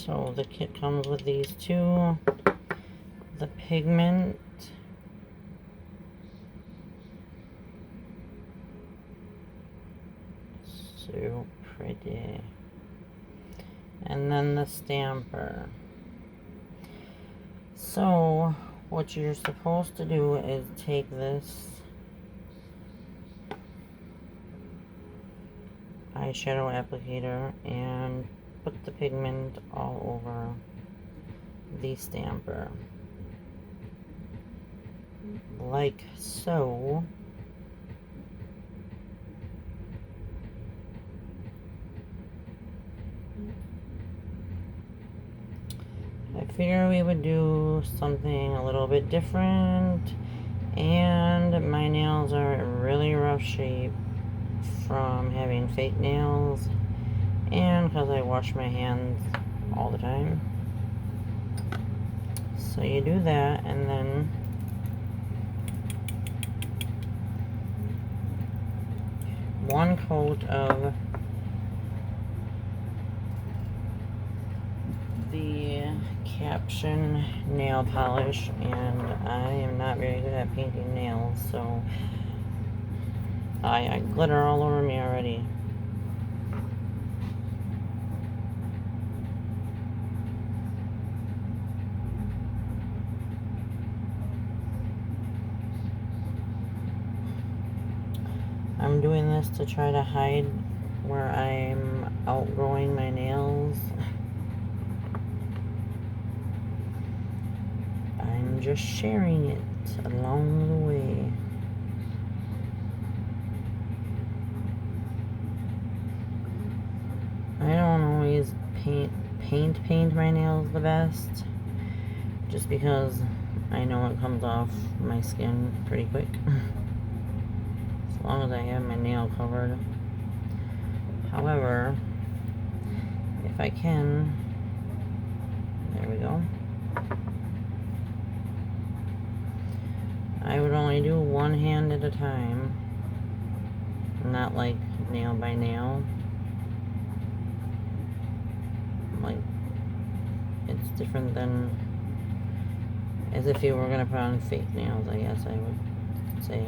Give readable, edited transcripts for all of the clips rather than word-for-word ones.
So the kit comes with these two. The pigment. So pretty. And then the stamper. So what you're supposed to do is take this eyeshadow applicator and put the pigment all over the stamper. Like so. I figured we would do something a little bit different, and my nails are in really rough shape from having fake nails and because I wash my hands all the time. So you do that, and then one coat of the Caption nail polish, and I am not very good at painting nails, so I glitter all over me already. I'm doing this to try to hide where I'm outgrowing my nails. I'm just sharing it along the way. I don't always paint my nails the best, just because I know it comes off my skin pretty quick. As long as I have my nail covered. However, if I can, there we go. I would only do one hand at a time, not like nail by nail. Like, it's different than as if you were gonna put on fake nails, I guess I would say.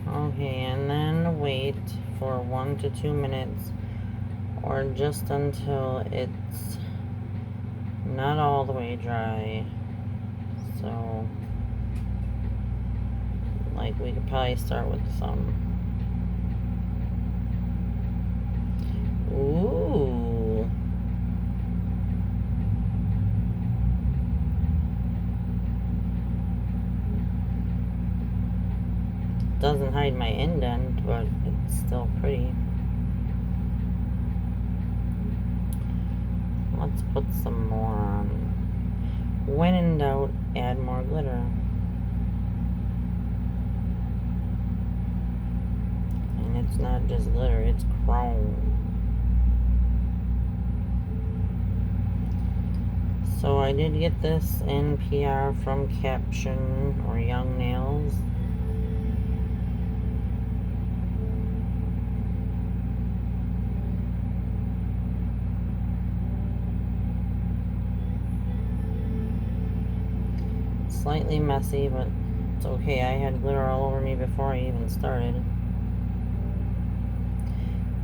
Okay, and then wait for 1 to 2 minutes, or just until it's not all the way dry. So, like, we could probably start with some. Ooh. Doesn't hide my indent, but it's still pretty. Let's put some more on. When in doubt, add more glitter. And it's not just glitter, it's chrome. So I did get this in PR from Caption or Young Nails. Slightly messy, but it's okay. I had glitter all over me before I even started.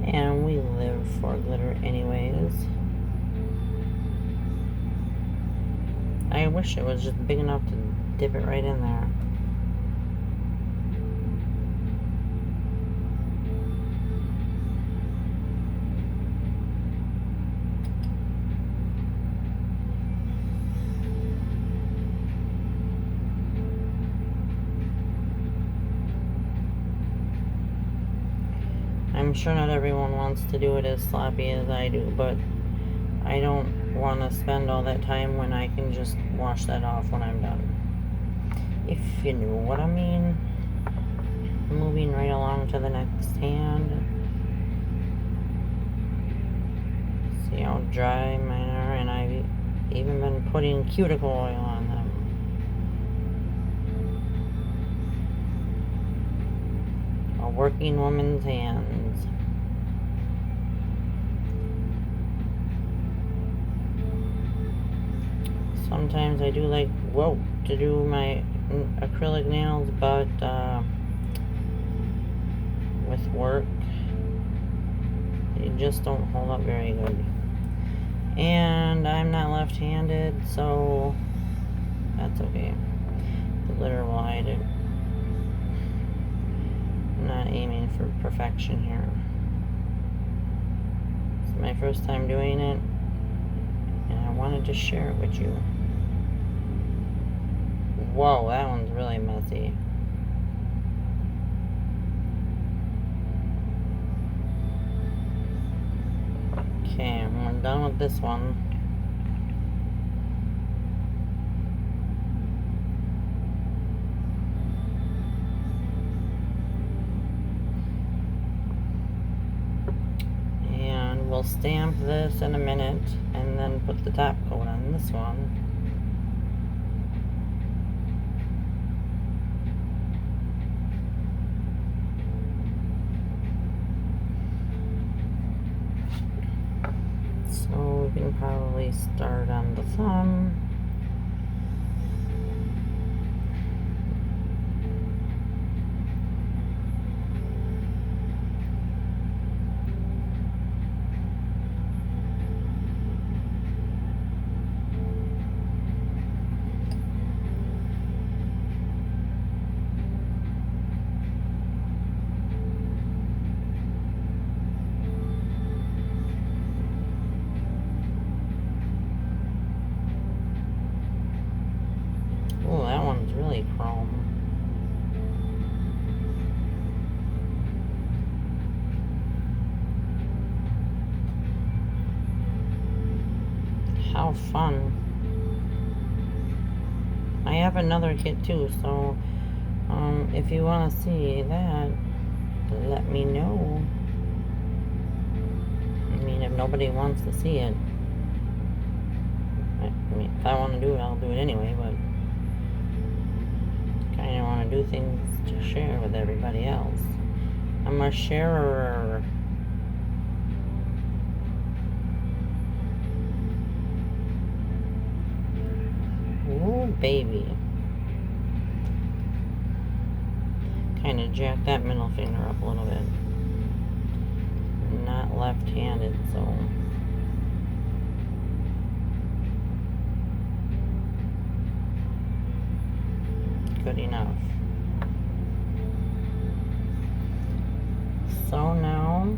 And we live for glitter anyways. I wish it was just big enough to dip it right in there. I'm sure not everyone wants to do it as sloppy as I do, but I don't want to spend all that time when I can just wash that off when I'm done. If you know what I mean. Moving right along to the next hand. See how dry mine are, and I even been putting cuticle oil on them. A working woman's hands. Sometimes I do like, to do my acrylic nails, but with work, they just don't hold up very good. And I'm not left-handed, so that's okay. The glitter will hide it. I'm not aiming for perfection here. It's my first time doing it, and I wanted to share it with you. Whoa, that one's really messy. Okay, we're done with this one. And we'll stamp this in a minute and then put the top coat on this one. So we can probably start on the thumb. Oh, that one's really chrome. How fun. I have another kit too, so if you want to see that, let me know. I mean, if nobody wants to see it, I mean, if I want to do it, I'll do it anyway, but kind of want to do things to share with everybody else. I'm a sharer. Ooh, baby. Kind of jack that middle finger up a little bit. I'm not left-handed, so good enough. So now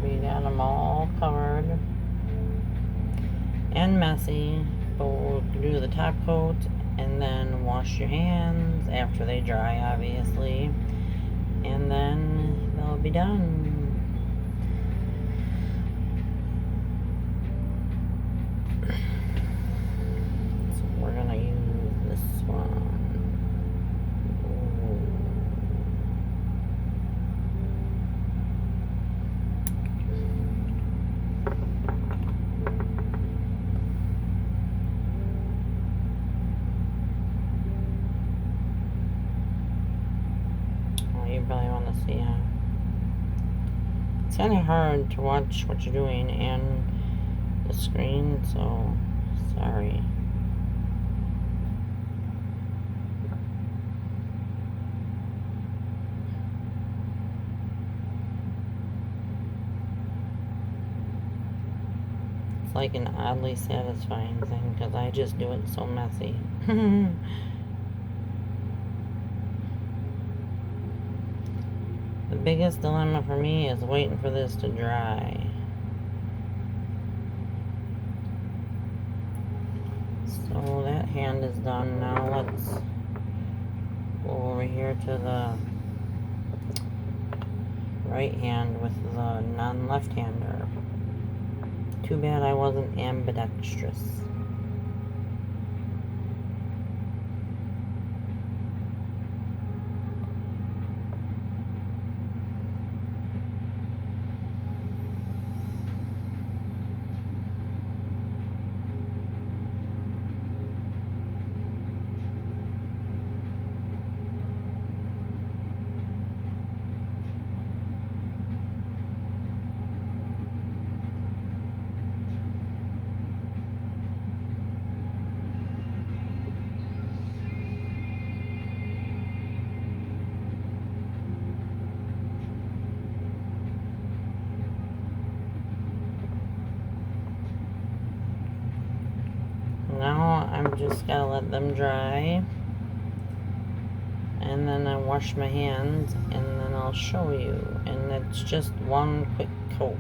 we got them all covered and messy, but we'll do the top coat and then wash your hands after they dry, obviously, and then they'll be done. So we're gonna use this one. You probably want to see it. It's kind of hard to watch what you're doing and the screen, so sorry. It's like an oddly satisfying thing because I just do it so messy. The biggest dilemma for me is waiting for this to dry. So that hand is done. Now let's go over here to the right hand with the non-left-hander. Too bad I wasn't ambidextrous. just gotta let them dry. And then I wash my hands, and then I'll show you. And it's just one quick coat.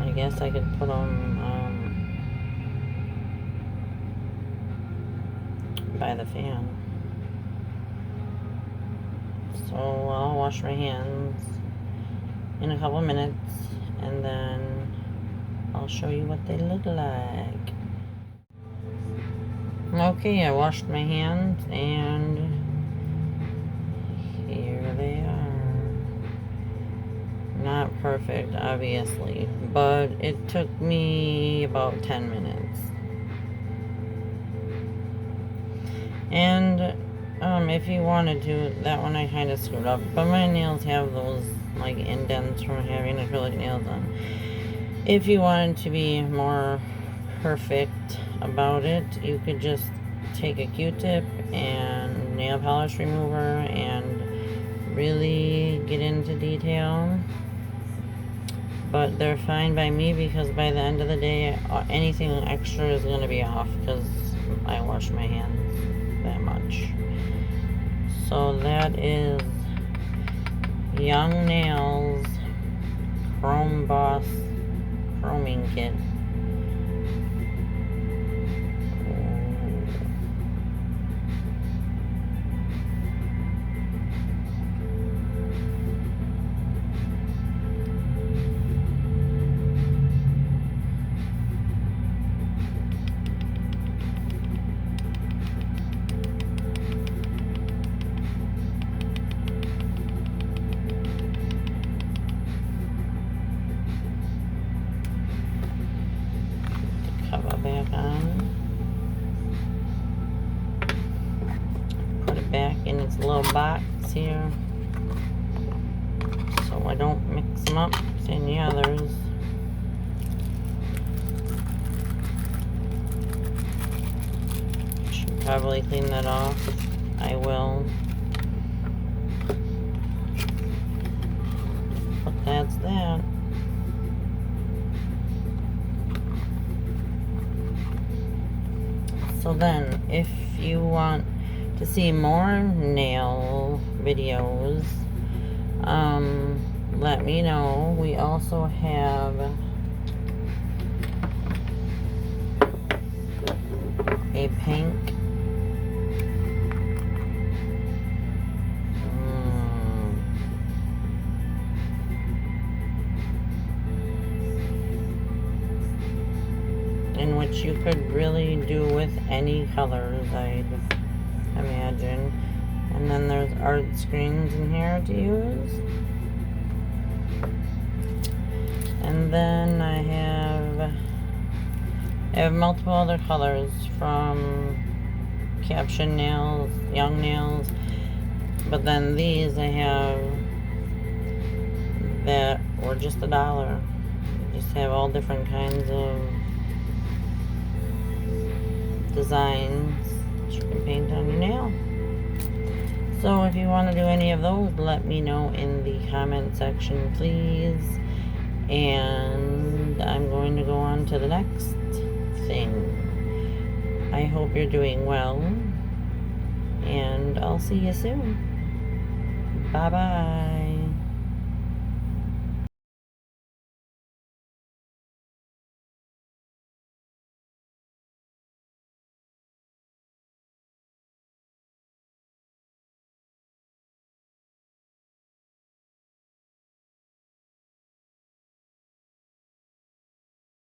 I guess I could put them by the fan. So I'll wash my hands in a couple minutes, and then I'll show you what they look like. Okay, I washed my hands, and here they are. Not perfect, obviously, but it took me about 10 minutes. And if you wanted to, that one I kind of screwed up, but my nails have those like indents from having acrylic nails on. If you wanted to be more perfect about it, you could just take a Q-tip and nail polish remover and really get into detail. But they're fine by me, because by the end of the day, anything extra is going to be off, because I wash my hands that much. So that is Young Nails Chrome Boss Chroming Kit. Cover back on. Put it back in its little box here, so I don't mix them up with any others. Should probably clean that off. I will. But that's that. So then, if you want to see more nail videos, let me know. We also have a pink in which you could really do with any colors, I'd imagine. And then there's art screens in here to use. And then I have multiple other colors from Caption Nails, Young Nails. But then these I have that were just $1. Just have all different kinds of designs that you can paint on your nail. So if you want to do any of those, let me know in the comment section, please. And I'm going to go on to the next thing. I hope you're doing well, and I'll see you soon. Bye bye.